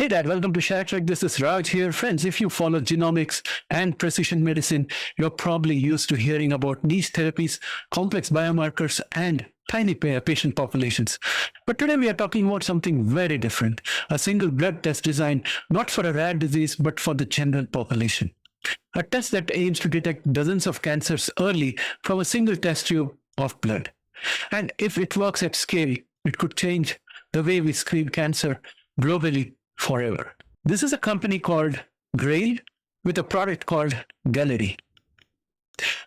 Hey Dad, welcome to ShareTrack. This is Raj here. Friends, if you follow genomics and precision medicine, you're probably used to hearing about niche therapies, complex biomarkers, and tiny patient populations. But today we are talking about something very different, a single blood test designed not for a rare disease, but for the general population. A test that aims to detect dozens of cancers early from a single test tube of blood. And if it works at scale, it could change the way we screen cancer globally forever. This is a company called Grail with a product called Galleri.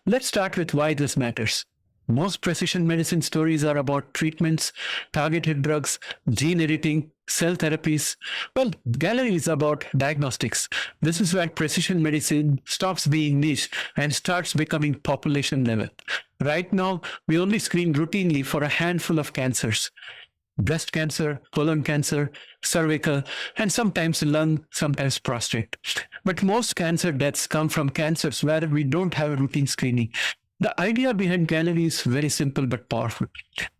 Let's start with why this matters. Most precision medicine stories are about treatments, targeted drugs, gene editing, cell therapies. Well, Galleri is about diagnostics. This is where precision medicine stops being niche and starts becoming population level. Right now, we only screen routinely for a handful of cancers. Breast cancer, colon cancer, cervical, and sometimes lung, sometimes prostate. But most cancer deaths come from cancers where we don't have a routine screening. The idea behind Galleri is very simple but powerful.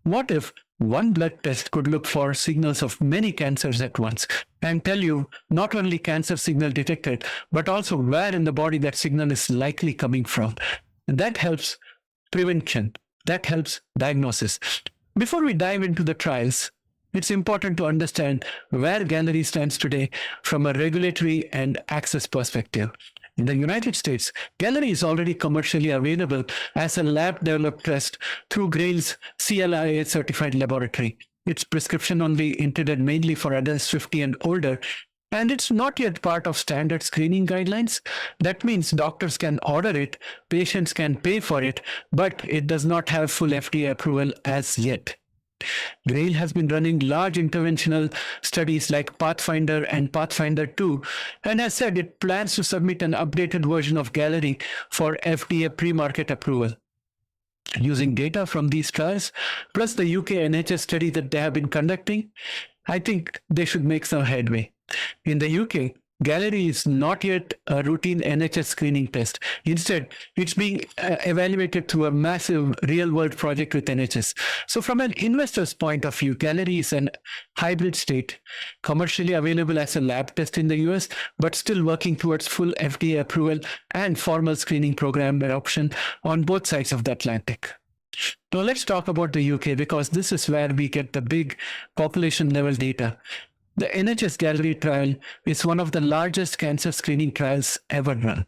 What if one blood test could look for signals of many cancers at once and tell you not only cancer signal detected, but also where in the body that signal is likely coming from? And that helps prevention. That helps diagnosis. Before we dive into the trials, it's important to understand where Galleri stands today from a regulatory and access perspective. In the United States, Galleri is already commercially available as a lab-developed test through Grail's CLIA-certified laboratory. It's prescription-only, intended mainly for adults 50 and older, and it's not yet part of standard screening guidelines. That means doctors can order it, patients can pay for it, but it does not have full FDA approval as yet. Grail has been running large interventional studies like PATHFINDER and PATHFINDER 2 and has said it plans to submit an updated version of Galleri for FDA pre-market approval. Using data from these trials, plus the UK NHS study that they have been conducting, I think they should make some headway. In the UK, Galleri is not yet a routine NHS screening test. Instead, it's being evaluated through a massive real-world project with NHS. So from an investor's point of view, Galleri is an hybrid state, commercially available as a lab test in the US, but still working towards full FDA approval and formal screening program adoption on both sides of the Atlantic. Now let's talk about the UK, because this is where we get the big population level data. The NHS-Galleri trial is one of the largest cancer screening trials ever run.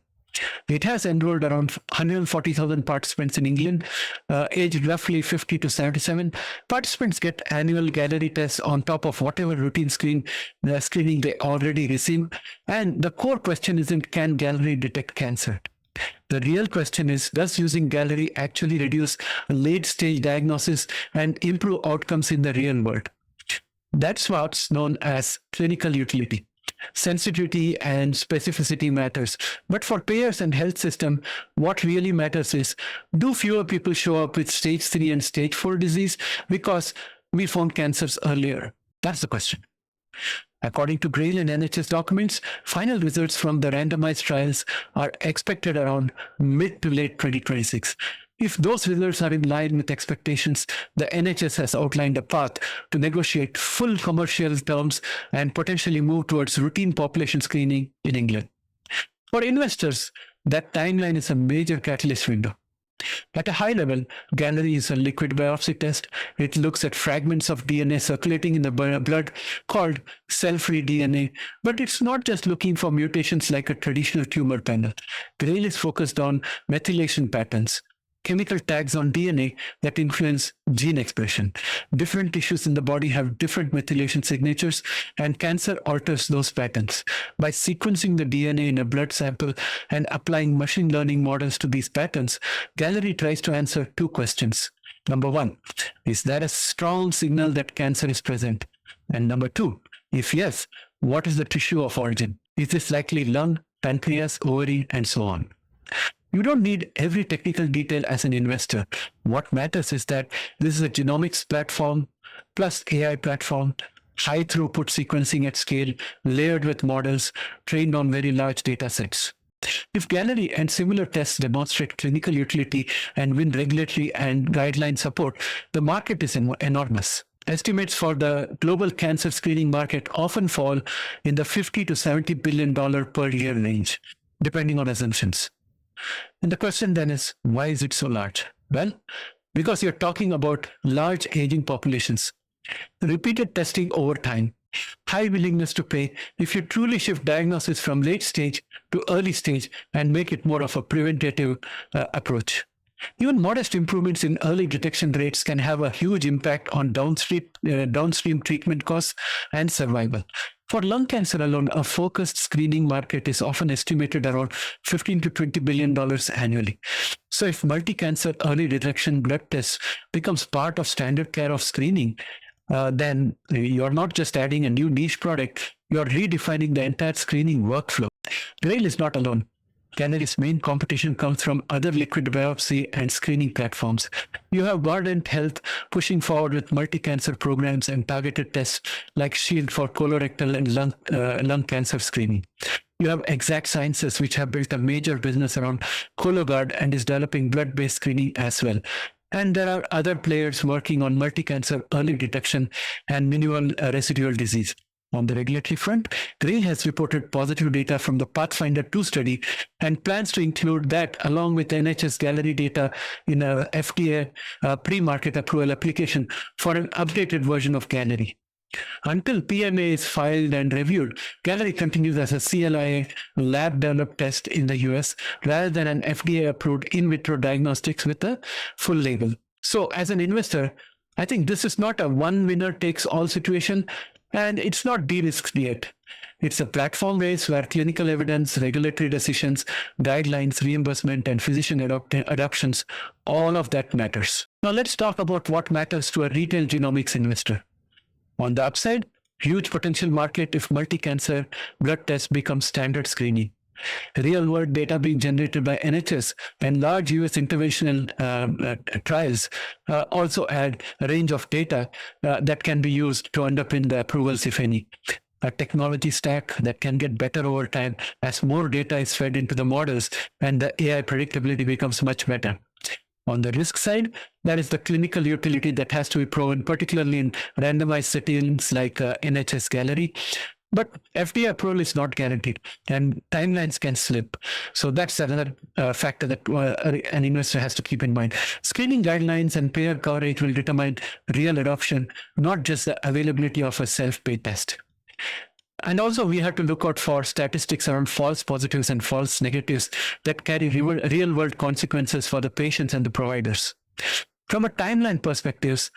It has enrolled around 140,000 participants in England, aged roughly 50 to 77. Participants get annual Galleri tests on top of whatever routine screening they already receive. And the core question isn't, can Galleri detect cancer? The real question is, does using Galleri actually reduce late-stage diagnosis and improve outcomes in the real world? That's what's known as clinical utility. Sensitivity and specificity matters. But for payers and health system, what really matters is, do fewer people show up with stage 3 and stage 4 disease because we found cancers earlier? That's the question. According to Grail and NHS documents, final results from the randomized trials are expected around mid to late 2026. If those results are in line with expectations, the NHS has outlined a path to negotiate full commercial terms and potentially move towards routine population screening in England. For investors, that timeline is a major catalyst window. At a high level, Galleri is a liquid biopsy test. It looks at fragments of DNA circulating in the blood called cell-free DNA. But it's not just looking for mutations like a traditional tumor panel. Grail is focused on methylation patterns, chemical tags on DNA that influence gene expression. Different tissues in the body have different methylation signatures, and cancer alters those patterns. By sequencing the DNA in a blood sample and applying machine learning models to these patterns, Galleri tries to answer two questions. Number one, is there a strong signal that cancer is present? And number two, if yes, what is the tissue of origin? Is this likely lung, pancreas, ovary, and so on? You don't need every technical detail as an investor. What matters is that this is a genomics platform plus AI platform, high throughput sequencing at scale, layered with models trained on very large data sets. If Galleri and similar tests demonstrate clinical utility and win regulatory and guideline support, the market is enormous. Estimates for the global cancer screening market often fall in the $50 to $70 billion per year range, depending on assumptions. And the question then is, why is it so large? Well, because you're talking about large aging populations, repeated testing over time, high willingness to pay if you truly shift diagnosis from late stage to early stage and make it more of a preventative approach. Even modest improvements in early detection rates can have a huge impact on downstream treatment costs and survival. For lung cancer alone, a focused screening market is often estimated around $15 to $20 billion annually. So if multi-cancer early detection blood tests becomes part of standard care of screening, then you're not just adding a new niche product, you're redefining the entire screening workflow. Grail is not alone. Galleri's main competition comes from other liquid biopsy and screening platforms. You have Guardant Health pushing forward with multi-cancer programs and targeted tests like Shield for colorectal and lung cancer screening. You have Exact Sciences, which have built a major business around Cologuard and is developing blood-based screening as well. And there are other players working on multi-cancer early detection and minimal residual disease. On the regulatory front, Grail has reported positive data from the PATHFINDER 2 study and plans to include that along with NHS-Galleri data in a FDA pre-market approval application for an updated version of Galleri. Until PMA is filed and reviewed, Galleri continues as a CLIA lab-developed test in the US rather than an FDA-approved in vitro diagnostics with a full label. So as an investor, I think this is not a one-winner-takes-all situation, and it's not de-risked yet. It's a platform race where clinical evidence, regulatory decisions, guidelines, reimbursement, and physician adoptions, all of that matters. Now let's talk about what matters to a retail genomics investor. On the upside, huge potential market if multi-cancer blood tests become standard screening. Real-world data being generated by NHS and large US interventional trials also add a range of data that can be used to underpin the approvals, if any. A technology stack that can get better over time as more data is fed into the models and the AI predictability becomes much better. On the risk side, that is the clinical utility that has to be proven, particularly in randomized settings like NHS-Galleri. But FDA approval is not guaranteed and timelines can slip. So that's another factor that an investor has to keep in mind. Screening guidelines and payer coverage will determine real adoption, not just the availability of a self-pay test. And also we have to look out for statistics around false positives and false negatives that carry real-world consequences for the patients and the providers. From a timeline perspective,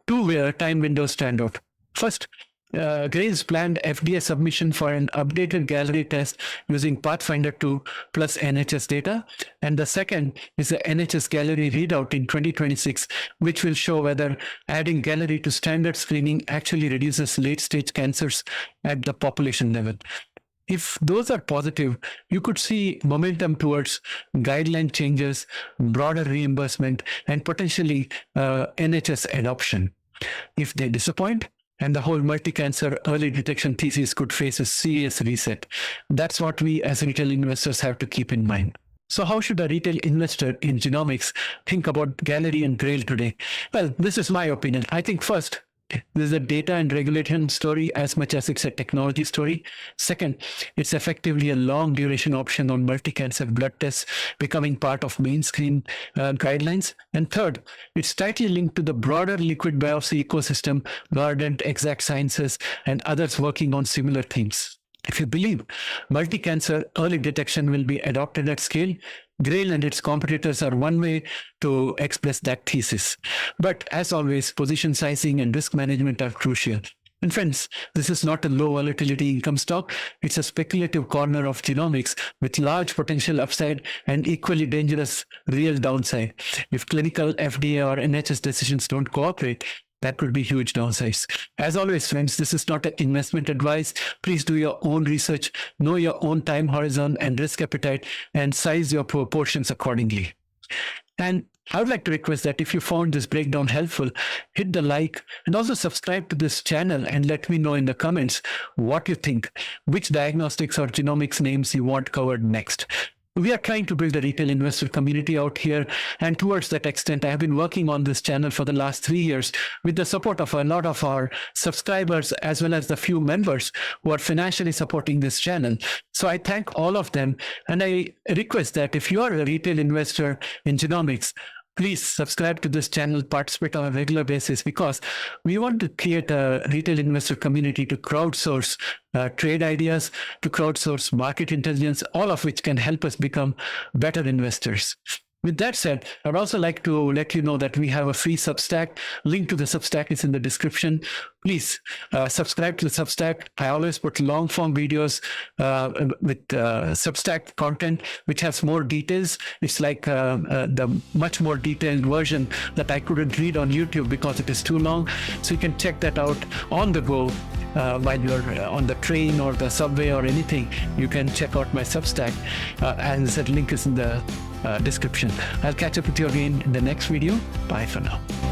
two time windows stand out. First, Grail's planned FDA submission for an updated Galleri test using PATHFINDER 2 plus NHS data. And the second is the NHS-Galleri readout in 2026, which will show whether adding Galleri to standard screening actually reduces late-stage cancers at the population level. If those are positive, you could see momentum towards guideline changes, broader reimbursement, and potentially NHS adoption. If they disappoint, and the whole multi-cancer early detection thesis could face a serious reset. That's what we as retail investors have to keep in mind. So how should a retail investor in genomics think about Galleri and Grail today? Well, this is my opinion. I think first, this is a data and regulation story as much as it's a technology story. Second, it's effectively a long duration option on multi-cancer blood tests becoming part of mainstream guidelines. And third, it's tightly linked to the broader liquid biopsy ecosystem, Guardant, Exact Sciences, and others working on similar themes. If you believe multi-cancer early detection will be adopted at scale, Grail and its competitors are one way to express that thesis. But as always, position sizing and risk management are crucial. And friends, this is not a low volatility income stock. It's a speculative corner of genomics with large potential upside and equally dangerous real downside. If clinical, FDA, or NHS decisions don't cooperate, that could be huge downsides. As always, friends, this is not an investment advice. Please do your own research, know your own time horizon and risk appetite, and size your proportions accordingly. And I would like to request that if you found this breakdown helpful, hit the like and also subscribe to this channel and let me know in the comments what you think, which diagnostics or genomics names you want covered next. We are trying to build a retail investor community out here. And towards that extent, I have been working on this channel for the last 3 years with the support of a lot of our subscribers, as well as the few members who are financially supporting this channel. So I thank all of them. And I request that if you are a retail investor in genomics, please subscribe to this channel, participate on a regular basis, because we want to create a retail investor community to crowdsource trade ideas, to crowdsource market intelligence, all of which can help us become better investors. With that said, I'd also like to let you know that we have a free Substack. Link to the Substack is in the description. Please subscribe to the Substack. I always put long form videos with Substack content, which has more details. It's like the much more detailed version that I couldn't read on YouTube because it is too long. So you can check that out on the go. While you're on the train or the subway or anything, you can check out my Substack. And that link is in the description. I'll catch up with you again in the next video. Bye for now.